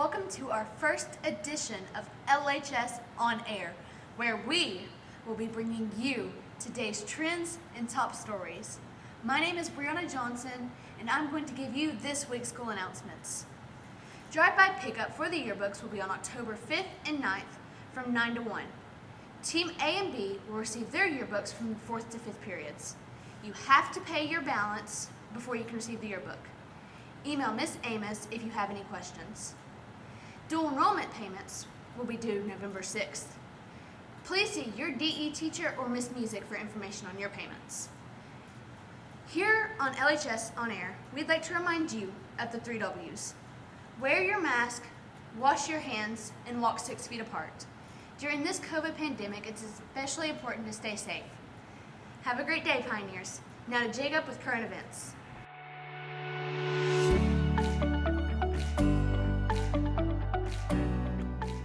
welcome to our first edition of LHS On Air, where we will be bringing you today's trends and top stories. My name is Brianna Johnson, and I'm going to give you this week's school announcements. Drive-by pickup for the yearbooks will be on October 5th and 9th from 9 to 1. Team A and B will receive their yearbooks from the 4th to 5th periods. You have to pay your balance before you can receive the yearbook. Email Miss Amos if you have any questions. Dual enrollment payments will be due November 6th. Please see your DE teacher or Miss Music for information on your payments. Here on LHS On Air, we'd like to remind you of the 3 W's. Wear your mask, wash your hands, and walk 6 feet apart. During this COVID pandemic, it's especially important to stay safe. Have a great day, Pioneers. Now to Jacob with current events.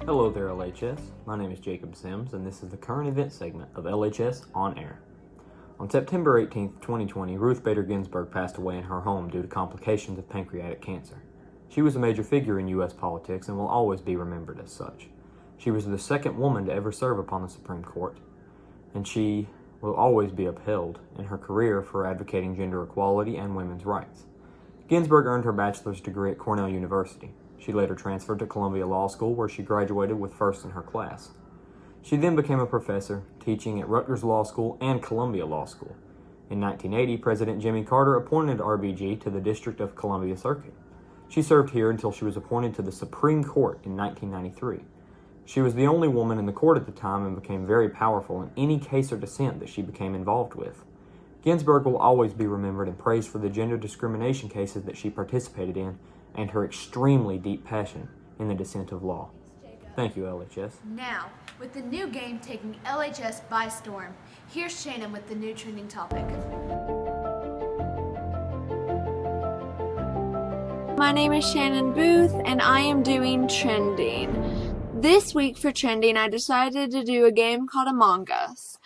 Hello there, LHS. My name is Jacob Sims, and this is the current event segment of LHS On Air. On September 18, 2020, Ruth Bader Ginsburg passed away in her home due to complications of pancreatic cancer. She was a major figure in U.S. politics and will always be remembered as such. She was the second woman to ever serve upon the Supreme Court, and she will always be upheld in her career for advocating gender equality and women's rights. Ginsburg earned her bachelor's degree at Cornell University. She later transferred to Columbia Law School, where she graduated with first in her class. She then became a professor, teaching at Rutgers Law School and Columbia Law School. In 1980, President Jimmy Carter appointed RBG to the District of Columbia Circuit. She served here until she was appointed to the Supreme Court in 1993. She was the only woman in the court at the time and became very powerful in any case or dissent that she became involved with. Ginsburg will always be remembered and praised for the gender discrimination cases that she participated in and her extremely deep passion in the dissent of law. Thank you, LHS. Now, with the new game taking LHS by storm, here's Shannon with the new trending topic. My name is Shannon Booth, and I am doing trending. This week for trending, I decided to do a game called Among Us.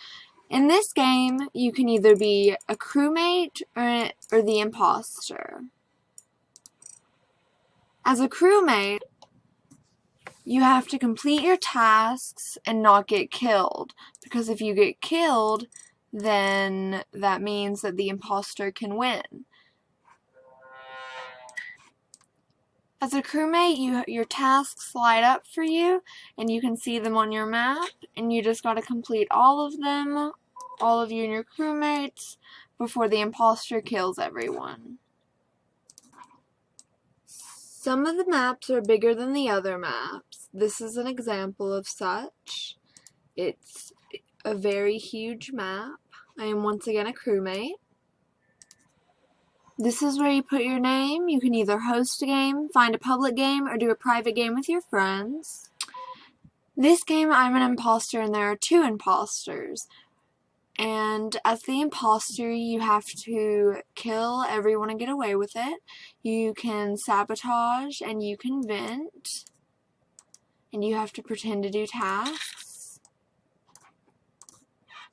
In this game, you can either be a crewmate or the imposter. As a crewmate, you have to complete your tasks and not get killed, because if you get killed, then that means that the imposter can win. As a crewmate, your tasks light up for you, and you can see them on your map, and you just gotta complete all of them, all of you and your crewmates, before the imposter kills everyone. Some of the maps are bigger than the other maps. This is an example of such. It's a very huge map. I am once again a crewmate. This is where you put your name. You can either host a game, find a public game, or do a private game with your friends. This game, I'm an imposter and there are 2 imposters. And as the imposter, you have to kill everyone and get away with it. You can sabotage and you can vent. And you have to pretend to do tasks.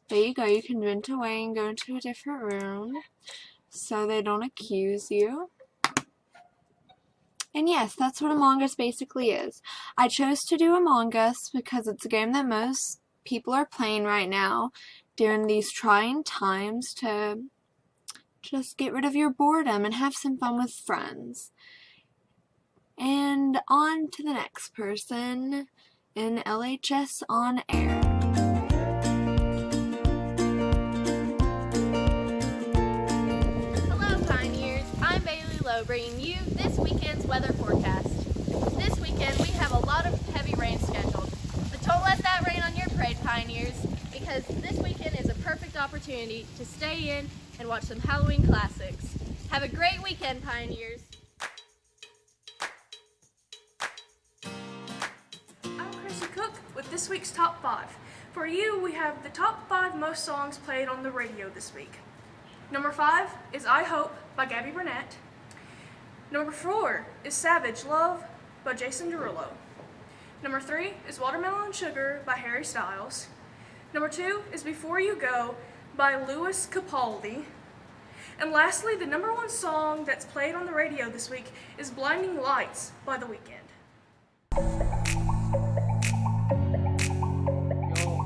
There you go, you can vent away and go into a different room so they don't accuse you. And yes, that's what Among Us basically is. I chose to do Among Us because it's a game that most people are playing right now during these trying times to just get rid of your boredom and have some fun with friends. And on to the next person in LHS On Air. Hello Pioneers, I'm Bailey Lowe bringing you this weekend's weather forecast. This weekend we have a lot of heavy rain scheduled, but don't let that rain on your parade, Pioneers, because this weekend is a perfect opportunity to stay in and watch some Halloween classics. Have a great weekend, Pioneers. I'm Chrissy Cook with this week's Top 5. For you, we have the top 5 most songs played on the radio this week. Number 5 is I Hope by Gabby Burnett. Number 4 is Savage Love by Jason Derulo. Number 3 is Watermelon Sugar by Harry Styles. Number 2 is Before You Go by Louis Capaldi. And lastly, the number 1 song that's played on the radio this week is Blinding Lights by The Weeknd. Y'all,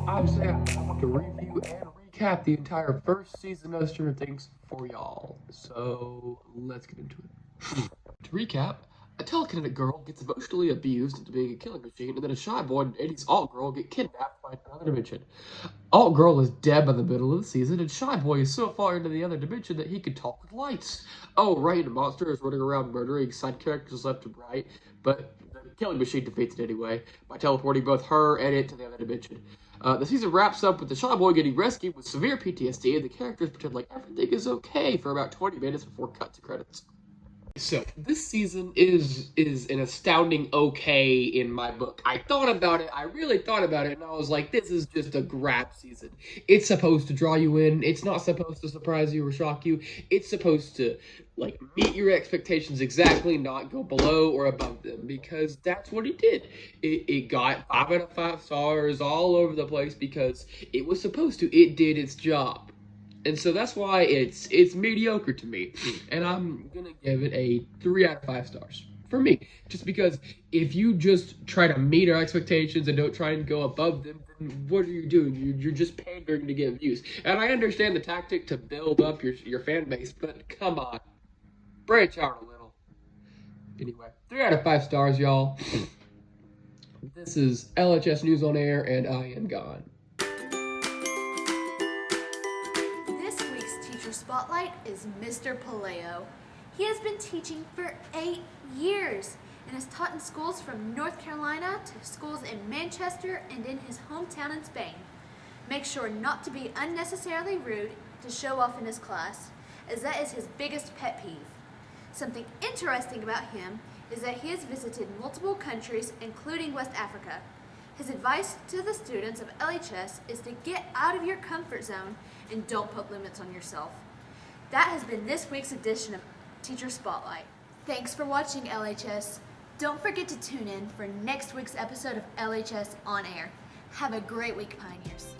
I'm Sam. I'm about to review and recap the entire first season of Stranger Things for y'all. So let's get into it. To recap, a telekinetic girl gets emotionally abused into being a killing machine, and then a shy boy and 80s alt girl get kidnapped by another dimension. Alt girl is dead by the middle of the season, and shy boy is so far into the other dimension that he can talk with lights. Oh, right, and monster is running around murdering side characters left and right, but the killing machine defeats it anyway by teleporting both her and it to the other dimension. The season wraps up with the shy boy getting rescued with severe PTSD, and the characters pretend like everything is okay for about 20 minutes before cut to credits. So this season is an astounding okay in my book. I thought about it, I really thought about it, and I was like, this is just a grab season. It's supposed to draw you in, it's not supposed to surprise you or shock you. It's supposed to like meet your expectations exactly, not go below or above them, because that's what it did. It got 5 out of 5 stars all over the place because it was supposed to. It did its job. And so that's why it's mediocre to me. And I'm gonna give it a 3 out of 5 stars. For me. Just because if you just try to meet our expectations and don't try and go above them, then what are you doing? You're just pandering to get views. And I understand the tactic to build up your fan base, but come on. Branch out a little. Anyway, 3 out of 5 stars, y'all. This is LHS News on Air, and I am gone. This week's teacher spotlight is Mr. Paleo. He has been teaching for 8 years and has taught in schools from North Carolina to schools in Manchester and in his hometown in Spain. Make sure not to be unnecessarily rude to show off in his class, as that is his biggest pet peeve. Something interesting about him is that he has visited multiple countries, including West Africa. His advice to the students of LHS is to get out of your comfort zone and don't put limits on yourself. That has been this week's edition of Teacher Spotlight. Thanks for watching, LHS. Don't forget to tune in for next week's episode of LHS On Air. Have a great week, Pioneers.